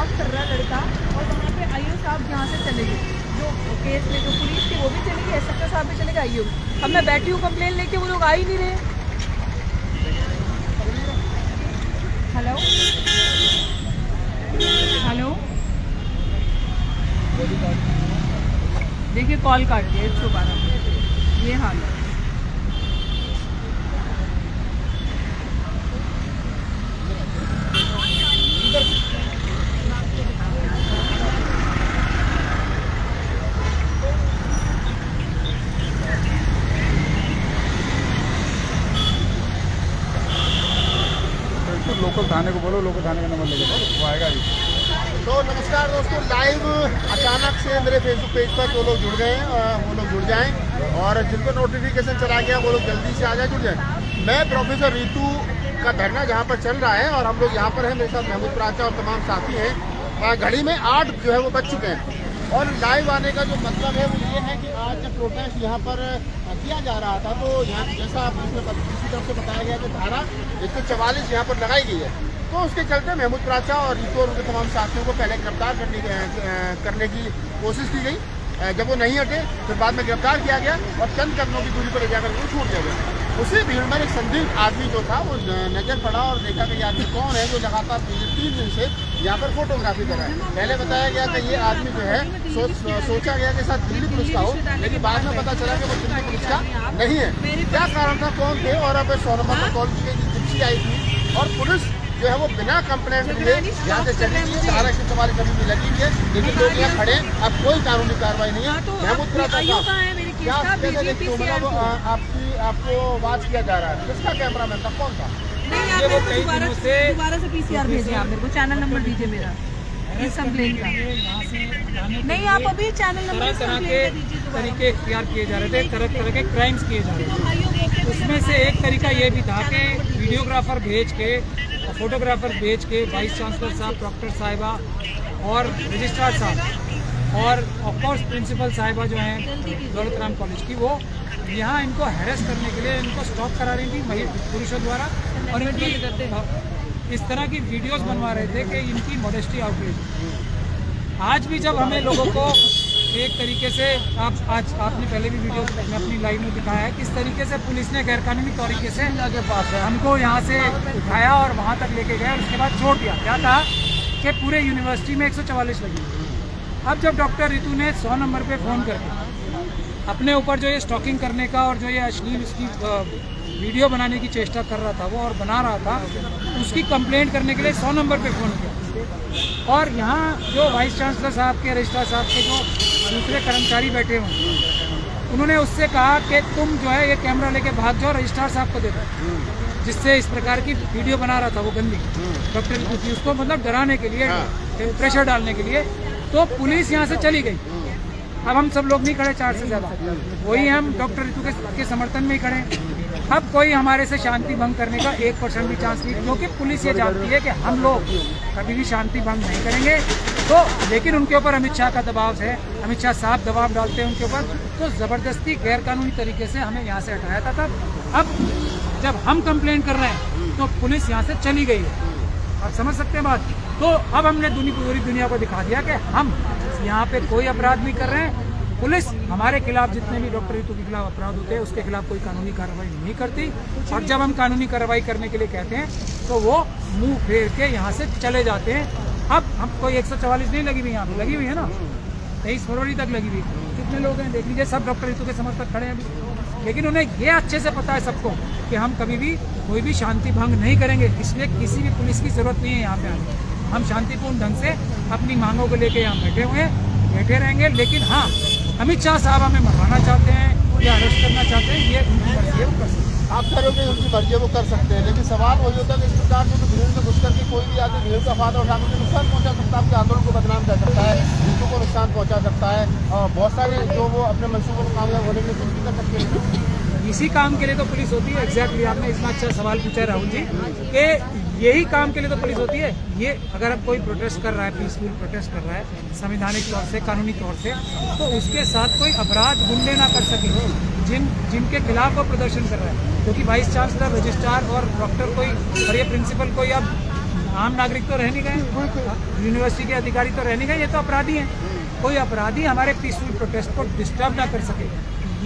Walk कर रहा है लड़का, और वहाँ पे आईओ साहब यहाँ से चले गए, जो केस में जो पुलिस थी वो भी चली गई, एसएचओ साहब भी चले गए, आईओ। अब मैं बैठी हूँ कंप्लेन लेके, वो लोग आ ही नहीं रहे। हेलो हेलो, देखिए कॉल काट दिया 112, ये हाल है। लोकल थाने को बोलो, लोकल थाने का नंबर लेके वो आएगा ही। तो नमस्कार दोस्तों, लाइव अचानक से मेरे फेसबुक पेज पर जो लोग जुड़ गए हैं वो लोग जुड़ जाएं, और जिनको नोटिफिकेशन चला गया वो लोग जल्दी से आ जाए, जुड़ जाएं। मैं प्रोफेसर रितु का धरना जहां पर चल रहा है, और हम लोग यहां पर हैं, मेरे साथ महमूद प्राचा और तमाम साथी हैं। घड़ी में 8 जो है वो बज चुके हैं, और लाइव आने का जो मतलब है वो ये है कि आज जब प्रोटेस्ट यहाँ पर किया जा रहा था, तो यहाँ जैसा आपने दूसरी तरफ से बताया गया कि धारा 144 यहाँ पर लगाई गई है, तो उसके चलते महमूद प्राचा और रितु और उनके तमाम साथियों को पहले गिरफ्तार करने की कोशिश की गई। जब वो नहीं हटे फिर बाद में गिरफ्तार किया गया और चंद कदमों की दूरी पर ले जाकर उनको छूट दिया गया। उसी भीड़ में एक संदिग्ध आदमी जो था वो नजर पड़ा, और देखा कि ये आदमी कौन है जो लगातार 3 दिन से यहाँ पर फोटोग्राफी कर रहा है। पहले बताया गया कि ये आदमी जो है सोचा गया कि शायद दिल्ली पुलिस का हो, लेकिन बाद में पता चला कि वो दिल्ली पुलिस का नहीं है। क्या कारण था, कौन थे, और अब 100 नंबर पर कॉल की गई, जिप्सी आई थी, और पुलिस जो है वो बिना कंप्लेंट लिए यहाँ से चली गई। धारा 144 कभी भी लगी है, लेकिन लोग यहाँ खड़े, अब कोई कानूनी कार्रवाई नहीं है। महमूद प्राचा आपको बात किया जा रहा है, किसका कैमरा मैन था, कौन था? नहीं, आप दोबारा से पीसीआर भेजिए, आप मेरे को चैनल नंबर दीजिए मेरा इस कंप्लेन का। नहीं, आप अभी चैनल नंबर तरह के तरीके इख्तियार किए जा रहे थे, तरह तरह के क्राइम्स किए जा रहे थे। उसमें से एक तरीका ये भी था कि वीडियोग्राफर भेज के, फोटोग्राफर भेज के वाइस चांसलर साहब, डॉक्टर साहिबा और रजिस्ट्रार साहब और ऑफकोर्स प्रिंसिपल साहिबा जो हैं दौलत राम कॉलेज की, वो यहाँ इनको हैरेस करने के लिए इनको स्टॉप करा रही थी पुरुषों द्वारा, और इनकी इस तरह की वीडियोस बनवा रहे थे कि इनकी मॉडेस्टी आउटरीच। आज भी जब हमें लोगों को एक तरीके से आज आपने पहले भी वीडियो में अपनी लाइव में दिखाया है किस तरीके से पुलिस ने गैरकानूनी तरीके से हमको यहाँ से उठाया और वहाँ तक लेके गया और उसके बाद छोड़ दिया। क्या था कि पूरे यूनिवर्सिटी में 144 लगी। अब जब डॉक्टर रितु ने 100 नंबर पे फ़ोन करके अपने ऊपर जो ये स्टॉकिंग करने का और जो ये अश्लील उसकी वीडियो बनाने की चेष्टा कर रहा था वो और बना रहा था, उसकी कंप्लेंट करने के लिए 100 नंबर पे फ़ोन किया। और यहाँ जो वाइस चांसलर साहब के, रजिस्ट्रार साहब के जो दूसरे कर्मचारी बैठे हुए, उन्होंने उससे कहा कि तुम जो है ये कैमरा लेके भाग जाओ, रजिस्ट्रार साहब को दे दो, जिससे इस प्रकार की वीडियो बना रहा था वो गंदी डॉक्टर रितु की, उसको मतलब डराने के लिए, प्रेशर डालने के लिए। तो पुलिस यहाँ से चली गई। अब हम सब लोग नहीं खड़े, 4 से ज़्यादा, वही हम डॉक्टर रितु के समर्थन में ही खड़े। अब कोई हमारे से शांति भंग करने का 1% भी चांस नहीं, क्योंकि पुलिस ये जानती है कि हम लोग कभी भी शांति भंग नहीं करेंगे। तो लेकिन उनके ऊपर अमित शाह का दबाव है, अमित शाह साहब दबाव डालते हैं उनके ऊपर, तो ज़बरदस्ती गैरकानूनी तरीके से हमें यहाँ से हटाया था। तब अब जब हम कंप्लेन कर रहे हैं तो पुलिस यहाँ से चली गई है। आप समझ सकते हैं बात। तो अब हमने पूरी दुनिया को दिखा दिया कि हम यहाँ पे कोई अपराध नहीं कर रहे हैं। पुलिस हमारे खिलाफ जितने भी डॉक्टर रितु के खिलाफ अपराध होते हैं उसके खिलाफ कोई कानूनी कार्रवाई नहीं करती, और जब हम कानूनी कार्रवाई करने के लिए कहते हैं तो वो मुंह फेर के यहाँ से चले जाते हैं। अब हम कोई 144 नहीं लगी हुई, यहाँ पे लगी हुई है ना, 23 फरवरी तक लगी हुई। कितने लोग हैं देख लीजिए, सब डॉक्टर रितु के समर्थक खड़े हैं अभी। लेकिन उन्हें ये अच्छे से पता है सबको कि हम कभी भी कोई भी शांति भंग नहीं करेंगे, इसलिए किसी भी पुलिस की जरूरत नहीं है यहाँ पे आने। हम शांतिपूर्ण ढंग से अपनी मांगों को लेके यहाँ बैठे हुए हैं, बैठे रहेंगे। लेकिन हाँ, अमित शाह साहब हमें मरवाना चाहते हैं या अरेस्ट करना चाहते हैं, ये उनकी मर्जी है, वो कर सकते हैं। आप करोगे उनकी मर्जी है, वो कर सकते हैं, लेकिन सवाल वही होता है कि इस प्रकार से भीड़ में घुस करके कोई भी आदमी भीड़ का फायदा उठाने के नुकसान पहुँचा सकता है, आपके आंदोलन को बदनाम कर सकता है, रितु को नुकसान पहुँचा सकता है, और बहुत सारे जो वो अपने मंसूबों को कामयाब होने में कुछ भी कर सकते हैं। इसी काम के लिए तो पुलिस होती है। एग्जैक्टली आपने इतना अच्छा सवाल पूछा राहुल जी, कि यही काम के लिए तो पुलिस होती है। ये अगर अब कोई प्रोटेस्ट कर रहा है, पीसफुल प्रोटेस्ट कर रहा है संवैधानिक तौर से, कानूनी तौर से, तो उसके साथ कोई अपराध गुंडे ना कर सके जिनके खिलाफ वो प्रदर्शन कर रहा है। क्योंकि वाइस चांसलर, रजिस्ट्रार और डॉक्टर कोई और ये प्रिंसिपल कोई अब आम नागरिक तो रह नहीं गए, यूनिवर्सिटी के अधिकारी तो रह नहीं गए, ये तो अपराधी हैं। कोई अपराधी हमारे पीसफुल प्रोटेस्ट को डिस्टर्ब ना कर सके,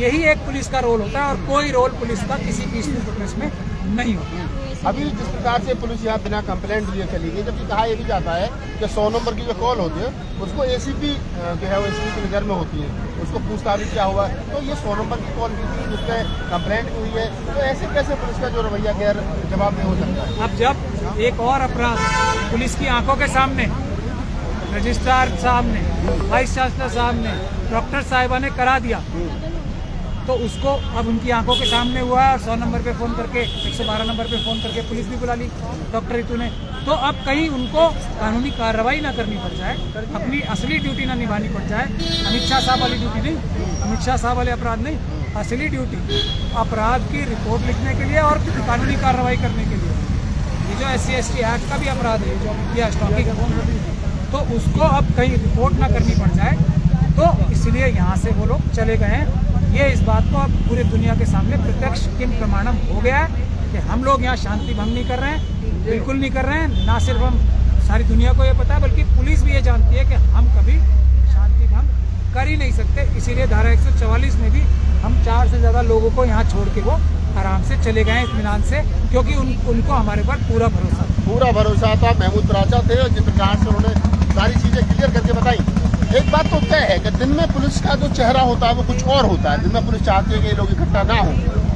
यही एक पुलिस का रोल होता है, और कोई रोल पुलिस का किसी पीसफुल प्रोटेस्ट में नहीं होता। अभी जिस प्रकार से पुलिस यहाँ बिना कंप्लेंट लिए चली गई, जबकि कहा यह भी जाता है कि 100 नंबर की जो कॉल होती है उसको एसीपी जो है वो एसीपी की नज़र में होती है, उसको पूछता भी क्या हुआ, तो ये 100 नंबर की कॉल की थी जिसमें कंप्लेंट हुई है, तो ऐसे कैसे पुलिस का जो रवैया गैर जवाब नहीं हो सकता है। अब जब एक और अपराध पुलिस की आंखों के सामने, रजिस्ट्रार साहब ने, वाइस चांसलर साहब ने, डॉक्टर साहिबा ने करा दिया, तो उसको अब उनकी आंखों के सामने हुआ है, और 100 नंबर पे फ़ोन करके, 112 नंबर पे फ़ोन करके पुलिस भी बुला ली डॉक्टर रितु ने। तो अब कहीं उनको कानूनी कार्रवाई ना करनी पड़ जाए, अपनी असली ड्यूटी ना निभानी पड़ जाए, अमित शाह साहब वाली ड्यूटी नहीं, अमित शाह साहब वाले अपराध नहीं, असली ड्यूटी अपराध की रिपोर्ट लिखने के लिए और कानूनी कार्रवाई करने के लिए। ये जो SC/ST एक्ट का भी अपराध है, जो किया स्टॉकिंग, तो उसको अब कहीं रिपोर्ट ना करनी पड़ जाए, तो इसलिए यहाँ से वो लोग चले गए हैं। ये इस बात को अब पूरी दुनिया के सामने प्रत्यक्ष किम प्रमाणम हो गया है कि हम लोग यहाँ शांति भंग नहीं कर रहे हैं, बिल्कुल नहीं कर रहे हैं। ना सिर्फ हम, सारी दुनिया को ये पता है, बल्कि पुलिस भी ये जानती है कि हम कभी शांति भंग कर ही नहीं सकते। इसीलिए धारा 144 में भी हम 4 से ज़्यादा लोगों को यहाँ छोड़ के वो आराम से चले गए इत्मीनान से, क्योंकि उनको हमारे पर पूरा भरोसा था। महमूद राजा थे, और जिस प्रकार से उन्होंने सारी चीज़ें क्लियर करके बताई। एक बात तो तय है कि दिन में पुलिस का जो चेहरा होता है वो कुछ और होता है, दिन में पुलिस चाहती है कि ये लोग इकट्ठा ना हो,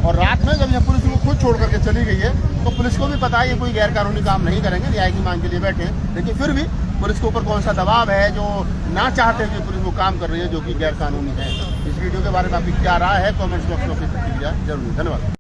और रात में जब यह पुलिस को खुद छोड़ करके चली गई है, तो पुलिस को भी पता है ये कोई गैर कानूनी काम नहीं करेंगे, न्याय की मांग के लिए बैठे हैं, लेकिन फिर भी पुलिस के ऊपर कौन सा दबाव है जो ना चाहते कि पुलिस वो काम कर रही है जो कि गैर कानूनी है। इस वीडियो के बारे में आपकी क्या राय है, कमेंट्स बॉक्स में अपनी प्रतिक्रिया जरूर। धन्यवाद।